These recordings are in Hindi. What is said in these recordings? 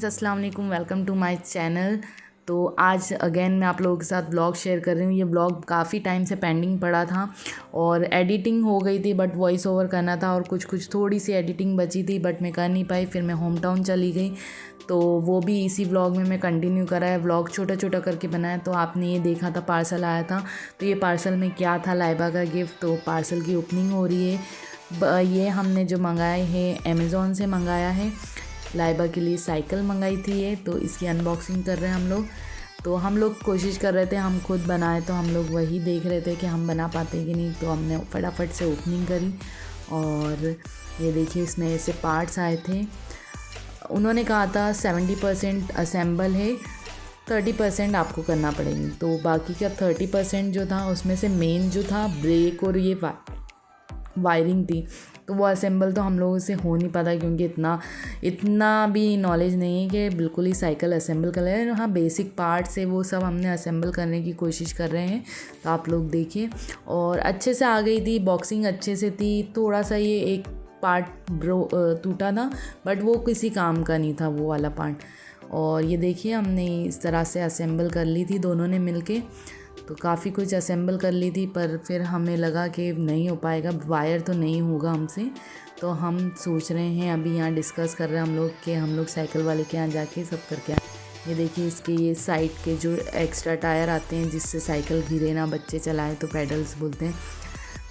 अस्सलाम वालेकुम, वेलकम टू माय चैनल। तो आज अगेन मैं आप लोगों के साथ ब्लॉग शेयर कर रही हूँ। ये ब्लॉग काफ़ी टाइम से पेंडिंग पड़ा था और एडिटिंग हो गई थी, बट वॉइस ओवर करना था और कुछ थोड़ी सी एडिटिंग बची थी, बट मैं कर नहीं पाई। फिर मैं होम टाउन चली गई, तो वो भी इसी व्लॉग में मैं कंटिन्यू करा है। व्लॉग छोटा छोटा करके बनाया। तो आपने ये देखा था पार्सल आया था, तो ये पार्सल में क्या था, लाइबा का गिफ्ट। तो पार्सल की ओपनिंग हो रही है। ये हमने जो मंगाए हैं अमेज़ॉन से मंगाया है। लाइबा के लिए साइकिल मंगाई थी ये, तो इसकी अनबॉक्सिंग कर रहे हैं हम लोग। तो हम लोग कोशिश कर रहे थे हम खुद बनाए, तो हम लोग वही देख रहे थे कि हम बना पाते हैं कि नहीं। तो हमने फटाफट से ओपनिंग करी और ये देखिए इसमें ऐसे पार्ट्स आए थे। उन्होंने कहा था 70% असेंबल है, 30% आपको करना पड़ेगी। तो बाकी का 30% जो था उसमें से मेन जो था ब्रेक और ये वायरिंग थी, तो वो असेंबल तो हम लोगों से हो नहीं पाता, क्योंकि इतना भी नॉलेज नहीं है कि बिल्कुल ही साइकिल असेंबल कर लें। हाँ, बेसिक पार्ट्स है वो सब हमने असेंबल करने की कोशिश कर रहे हैं, तो आप लोग देखिए। और अच्छे से आ गई थी, बॉक्सिंग अच्छे से थी। थोड़ा सा ये एक पार्ट टूटा था, बट वो किसी काम का नहीं था वो वाला पार्ट। और ये देखिए हमने इस तरह से असेंबल कर ली थी दोनों ने मिलके। तो काफ़ी कुछ असेंबल कर ली थी, पर फिर हमें लगा कि नहीं हो पाएगा, वायर तो नहीं होगा हमसे। तो हम सोच रहे हैं, अभी यहाँ डिस्कस कर रहे हैं हम लोग कि हम लोग साइकिल वाले के यहाँ जाके सब करके आए। ये देखिए इसके ये साइड के जो एक्स्ट्रा टायर आते हैं जिससे साइकिल गिरे ना, बच्चे चलाएं, तो पेडल्स बोलते हैं।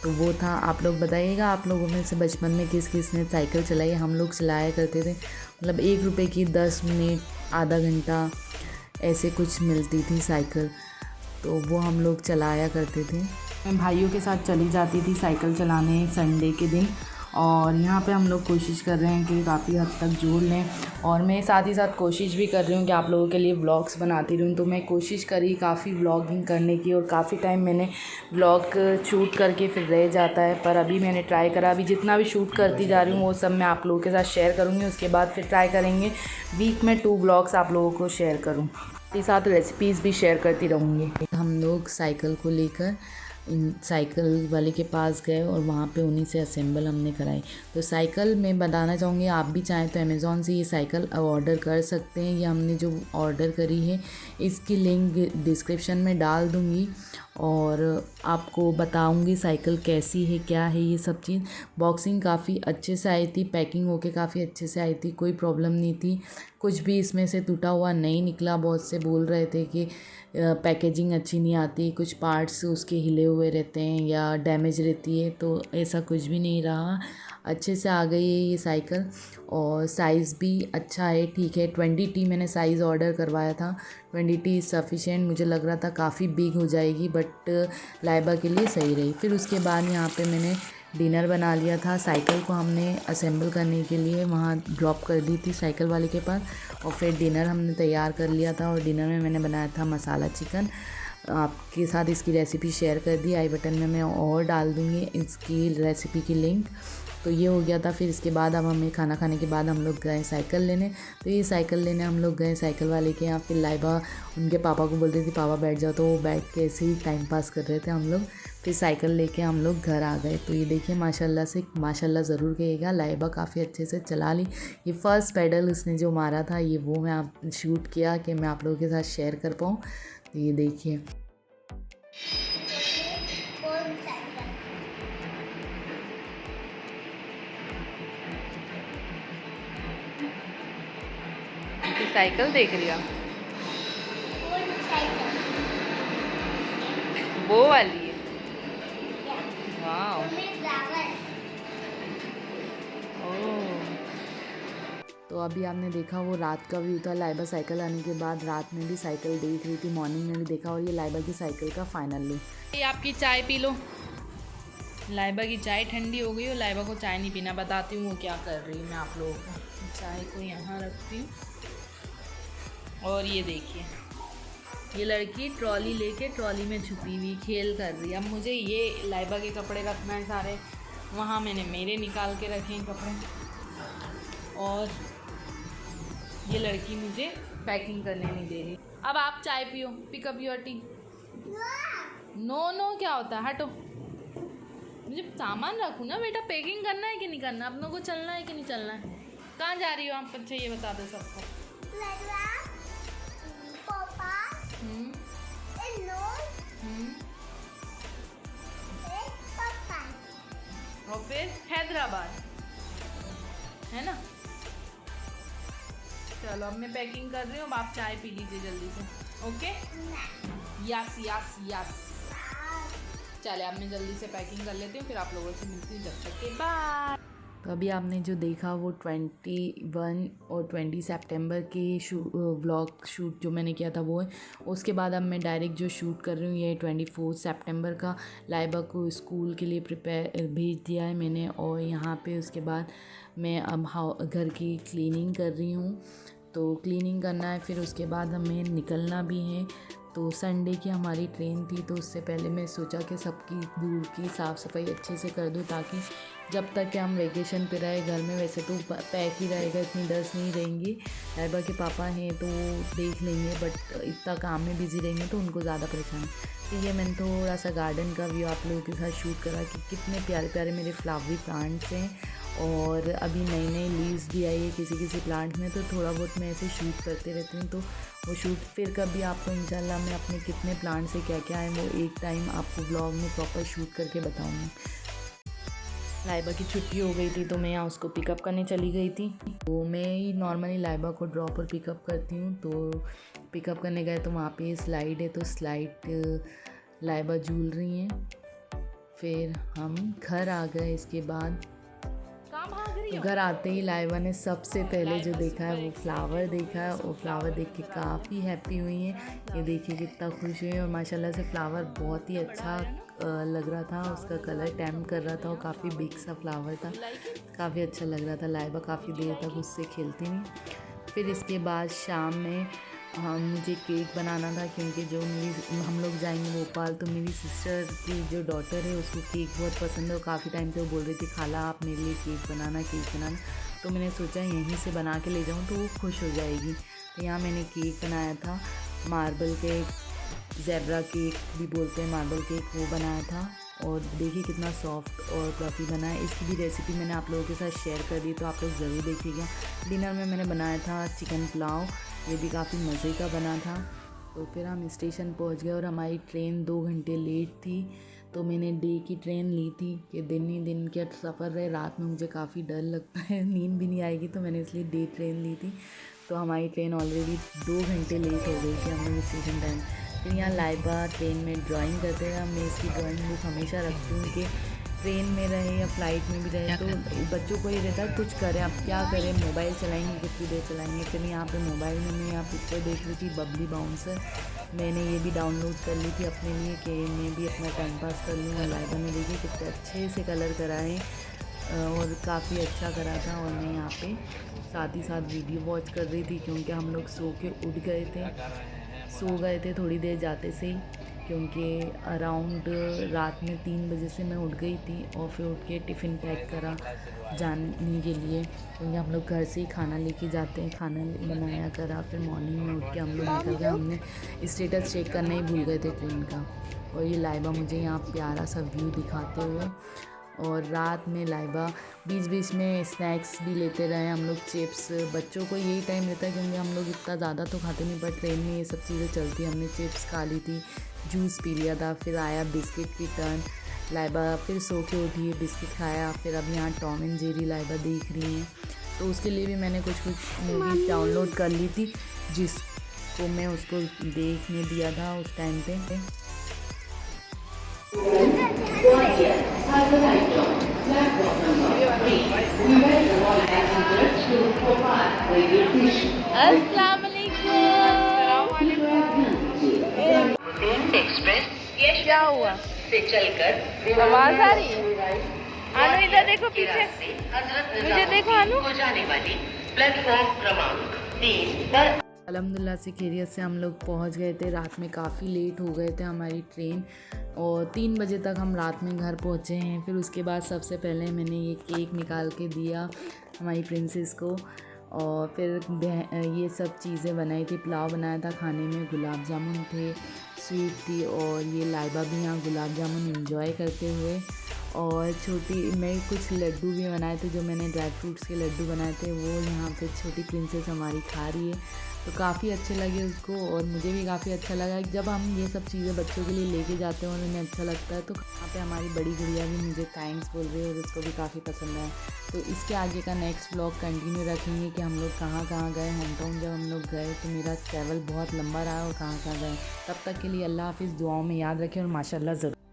तो वो था। आप लोग बताइएगा, आप लोगों में से बचपन में किस किस ने साइकिल चलाई। हम लोग चलाया करते थे, मतलब 1 रुपये की 10 मिनट आधा घंटा ऐसे कुछ मिलती थी साइकिल, तो वो हम लोग चलाया करते थे। मैं भाइयों के साथ चली जाती थी साइकिल चलाने संडे के दिन। और यहाँ पे हम लोग कोशिश कर रहे हैं कि काफ़ी हद तक जोड़ लें, और मैं साथ ही साथ कोशिश भी कर रही हूँ कि आप लोगों के लिए व्लॉग्स बनाती रहूँ। तो मैं कोशिश करी काफ़ी व्लॉगिंग करने की, और काफ़ी टाइम मैंने व्लॉग शूट करके फिर रह जाता है, पर अभी मैंने ट्राई करा। अभी जितना भी शूट करती जा रही हूँ वो सब मैं आप लोगों के साथ शेयर करूँगी। उसके बाद फिर ट्राई करेंगे वीक में 2 व्लॉग्स आप लोगों को शेयर करूँ, के साथ रेसिपीज़ भी शेयर करती रहूँगी। हम लोग साइकिल को लेकर इन साइकिल वाले के पास गए और वहाँ पे उन्हीं से असेंबल हमने कराई। तो साइकिल मैं बताना चाहूँगी, आप भी चाहें तो अमेज़ॉन से ये साइकिल ऑर्डर कर सकते हैं। ये हमने जो ऑर्डर करी है इसकी लिंक डिस्क्रिप्शन में डाल दूँगी, और आपको बताऊंगी साइकिल कैसी है, क्या है ये सब चीज़। बॉक्सिंग काफ़ी अच्छे से आई थी, पैकिंग होके काफ़ी अच्छे से आई थी, कोई प्रॉब्लम नहीं थी, कुछ भी इसमें से टूटा हुआ नहीं निकला। बहुत से बोल रहे थे कि पैकेजिंग अच्छी नहीं आती, कुछ पार्ट्स उसके हिले हुए रहते हैं या डैमेज रहती है, तो ऐसा कुछ भी नहीं रहा। अच्छे से आ गई है ये साइकिल, और साइज़ भी अच्छा है, ठीक है। 20T मैंने साइज़ ऑर्डर करवाया था। 20T सफिशेंट मुझे लग रहा था, काफ़ी बिग हो जाएगी, बट लाइबा के लिए सही रही। फिर उसके बाद यहाँ पे मैंने डिनर बना लिया था। साइकिल को हमने असेंबल करने के लिए वहाँ ड्रॉप कर दी थी साइकिल वाले के पास, और फिर डिनर हमने तैयार कर लिया था। और डिनर में मैंने बनाया था मसाला चिकन। आपके साथ इसकी रेसिपी शेयर कर दी, आई बटन में मैं और डाल दूँगी इसकी रेसिपी की लिंक। तो ये हो गया था। फिर इसके बाद अब हमें खाना खाने के बाद हम लोग गए साइकिल लेने। तो ये साइकिल लेने हम लोग गए साइकिल वाले के यहाँ। फिर लाइबा उनके पापा को बोल रही थी पापा बैठ जाओ, तो वो बैठ के ऐसे ही टाइम पास कर रहे थे हम लोग। फिर साइकिल लेके हम लोग घर आ गए। तो ये देखिए माशाल्लाह से, माशाल्लाह ज़रूर कहिएगा, लाइबा काफ़ी अच्छे से चला ली। ये फर्स्ट पेडल उसने जो मारा था, ये वो मैं आप शूट किया कि मैं आप लोगों के साथ शेयर कर पाऊँ। तो ये देखिए साइकिल देख लिया, वो वाली है। वाह, तो अभी आपने देखा वो रात का व्यू था। लाइबा साइकिल आने के बाद रात में भी साइकिल देख रही थी, मॉर्निंग में भी देखा। और ये लाइबा की साइकिल का फाइनल लुक। ये आपकी चाय पी लो। लाइबा की चाय ठंडी हो गई और लाइबा को चाय नहीं पीना। बताती हूँ वो क्या कर रही है। मैं आप लोगों को चाय को यहाँ रखती हूँ, और ये देखिए ये लड़की ट्रॉली लेके ट्रॉली में छुपी हुई खेल कर रही है। अब मुझे ये लाइबा के कपड़े रखना है सारे, वहाँ मैंने मेरे निकाल के रखे हैं कपड़े, और ये लड़की मुझे पैकिंग करने नहीं दे रही। अब आप चाय पियो, pick up your tea. No no क्या होता है, हटो। मुझे सामान रखूँ ना बेटा, पैकिंग करना है कि नहीं करना, अपनों को चलना है कि नहीं चलना है। कहाँ जा रही हो आप? अच्छा ये बता दो सबको। और फिर हैदराबाद, है ना। चलो अब मैं पैकिंग कर रही हूँ, अब आप चाय पी लीजिए जल्दी से। Okay, yes yes yes. चले अब मैं जल्दी से पैकिंग कर लेती हूँ, फिर आप लोगों से मिलती हूँ, जब तक के बाय। तो अभी आपने जो देखा वो 21 और 20 सितंबर की व्लॉग शूट जो मैंने किया था वो है। उसके बाद अब मैं डायरेक्ट जो शूट कर रही हूँ ये 24 सितंबर का। लाइबा को स्कूल के लिए प्रिपेयर भेज दिया है मैंने, और यहाँ पे उसके बाद मैं अब घर की क्लीनिंग कर रही हूँ। तो क्लीनिंग करना है, फिर उसके बाद हमें निकलना भी है। तो संडे की हमारी ट्रेन थी, तो उससे पहले मैं सोचा कि सबकी दूर की साफ़ सफाई अच्छे से कर दूँ, ताकि जब तक कि हम वेकेशन पे रहे घर में, वैसे तो पैक ही रहेगा, इतनी डस्ट नहीं रहेंगी। लाइबा के पापा हैं तो वो देख लेंगे, बट इतना काम में बिज़ी रहेंगे तो उनको ज़्यादा परेशान। तो ये मैंने थोड़ा सा गार्डन का व्यू आप लोगों के साथ शूट करा कि कितने प्यारे प्यारे मेरे फ्लावरी प्लांट्स हैं, और अभी नई नई लीव्स भी आई है किसी किसी प्लांट में। तो थोड़ा बहुत मैं ऐसे शूट करते रहती हूँ, तो वो शूट फिर कभी आपको इंशाल्लाह मैं अपने कितने प्लांट से क्या क्या है वो एक टाइम आपको ब्लॉग में प्रॉपर शूट करके बताऊँगी। लाइबा की छुट्टी हो गई थी तो मैं यहाँ उसको पिकअप करने चली गई थी। तो मैं ही नॉर्मली लाइबा को ड्रॉप और पिकअप करती हूँ। तो पिकअप करने गए तो वहाँ पे स्लाइड है, तो स्लाइड लाइबा झूल रही हैं। फिर हम घर आ गए। इसके बाद तो घर आते ही लाइबा ने सबसे पहले जो देखा है वो फ्लावर देखा है, और फ्लावर देख के काफ़ी हैप्पी हुई हैं। ये देखिए कितना खुश हुई है, और माशाल्लाह से फ्लावर बहुत ही अच्छा लग रहा था, उसका कलर टैम कर रहा था, और काफ़ी बिग सा फ्लावर था, काफ़ी अच्छा लग रहा था। लाइबा काफ़ी देर तक उससे खेलती रही। फिर इसके बाद शाम में मुझे केक बनाना था, क्योंकि जो हम लोग जाएंगे भोपाल, तो मेरी सिस्टर की जो डॉटर है उसको केक बहुत पसंद है, और काफ़ी टाइम से वो बोल रही थी खाला आप मेरे लिए केक बनाना। तो मैंने सोचा यहीं से बना के ले जाऊँ तो वो खुश हो जाएगी। तो यहाँ मैंने केक बनाया था, मार्बल केक, ज़ेब्रा केक भी बोलते हैं, मार्बल केक, वो बनाया था। और देखिए कितना सॉफ्ट और फ्लफी बना है। इसकी भी रेसिपी मैंने आप लोगों के साथ शेयर कर दी, तो आप लोग ज़रूर देखिएगा। डिनर में मैंने बनाया था चिकन पुलाव, ये भी काफ़ी मज़े का बना था। तो फिर हम स्टेशन पहुंच गए, और हमारी ट्रेन 2 घंटे लेट थी। तो मैंने डे की ट्रेन ली थी कि दिन ही दिन का सफ़र रहे, रात में मुझे काफ़ी डर लगता है, नींद भी नहीं आएगी, तो मैंने इसलिए डे ट्रेन ली थी। तो हमारी ट्रेन ऑलरेडी 2 घंटे लेट हो गई थी हम लोग स्टेशन टाइम। फिर यहाँ लाइबा ट्रेन में ड्राइंग करते हैं। मैं इसकी ड्राइंग बुक हमेशा रखती हूँ कि ट्रेन में रहे या फ्लाइट में भी रहे, तो बच्चों को ये रहता है कुछ करें, अब क्या करें, मोबाइल चलाएंगे कितनी देर चलाएंगे। फिर यहाँ पे मोबाइल में मैं यहाँ पिक्चर देख रही थी बबली बाउंसर, मैंने ये भी डाउनलोड कर ली थी अपने लिए कि मैं भी अपना टाइम पास कर लूँ। और लाइबा ने देखिए कितने अच्छे से कलर कराए, और काफ़ी अच्छा करा था। और मैं यहाँ पे साथ ही साथ वीडियो वॉच कर रही थी, क्योंकि हम लोग सो गए थे थोड़ी देर जाते से ही, क्योंकि अराउंड रात में 3 बजे से मैं उठ गई थी, और फिर उठ के टिफ़िन पैक करा जाने के लिए, क्योंकि हम लोग घर से ही खाना लेके जाते हैं, खाना बनाया करा। फिर मॉर्निंग में उठ के हम लोग निकल गए। हमने स्टेटस चेक करना ही भूल गए थे ट्रेन का। और ये लाइबा मुझे यहाँ प्यारा सा व्यू दिखाते हुए, और रात में लाइबा बीच बीच में स्नैक्स भी लेते रहे हम लोग, चिप्स। बच्चों को यही टाइम रहता है, क्योंकि हम लोग इतना ज़्यादा तो खाते नहीं, पर ट्रेन में ये सब चीज़ें चलती। हमने चिप्स खा ली थी, जूस पी लिया था, फिर आया बिस्किट की टर्न। लाइबा फिर सो के उठी, बिस्किट खाया। फिर अब यहाँ टॉम एंड जेरी लाइबा देख रही हैं, तो उसके लिए भी मैंने कुछ मूवीज़ डाउनलोड कर ली थी, जिसको मैं उसको देखने दिया था उस टाइम पे। अस्सलाम एक्सप्रेस क्या हुआ से चलकर आवाज आ रही है? आनू इधर देखो पीछे, मुझे देखो आनू। हो जाने वाली प्लेटफॉर्म क्रमांक 3 पर। अल्हम्दुलिल्लाह से खैरियत से हम लोग पहुंच गए थे। रात में काफ़ी लेट हो गए थे हमारी ट्रेन, और 3 बजे तक हम रात में घर पहुंचे हैं। फिर उसके बाद सबसे पहले मैंने ये केक निकाल के दिया हमारी प्रिंसेस को, और फिर ये सब चीज़ें बनाई थी। पुलाव बनाया था, खाने में गुलाब जामुन थे, स्वीट थी, और ये लाइबा भी यहाँ गुलाब जामुन इंजॉय करते हुए। और छोटी मैं कुछ लड्डू भी बनाए थे, जो मैंने ड्राई फ्रूट्स के लड्डू बनाए थे वो यहाँ पे छोटी प्रिंसेस हमारी खा रही है। तो काफ़ी अच्छे लगे उसको और मुझे भी काफ़ी अच्छा लगा। जब हम ये सब चीज़ें बच्चों के लिए लेके जाते हैं और उन्हें अच्छा लगता है, तो यहाँ पे हमारी बड़ी गुड़िया भी मुझे थैंक्स बोल रही है और उसको भी काफ़ी पसंद आया। तो इसके आगे का नेक्स्ट व्लॉग कंटिन्यू रखेंगे कि हम लोग कहाँ कहाँ गए। होम टाउन जब हम लोग गए तो मेरा ट्रैवल बहुत लंबा रहा और कहाँ कहाँ गए। तब तक के लिए अल्लाह हाफिज़, दुआओं में याद रखें और माशाल्लाह ज़रूर।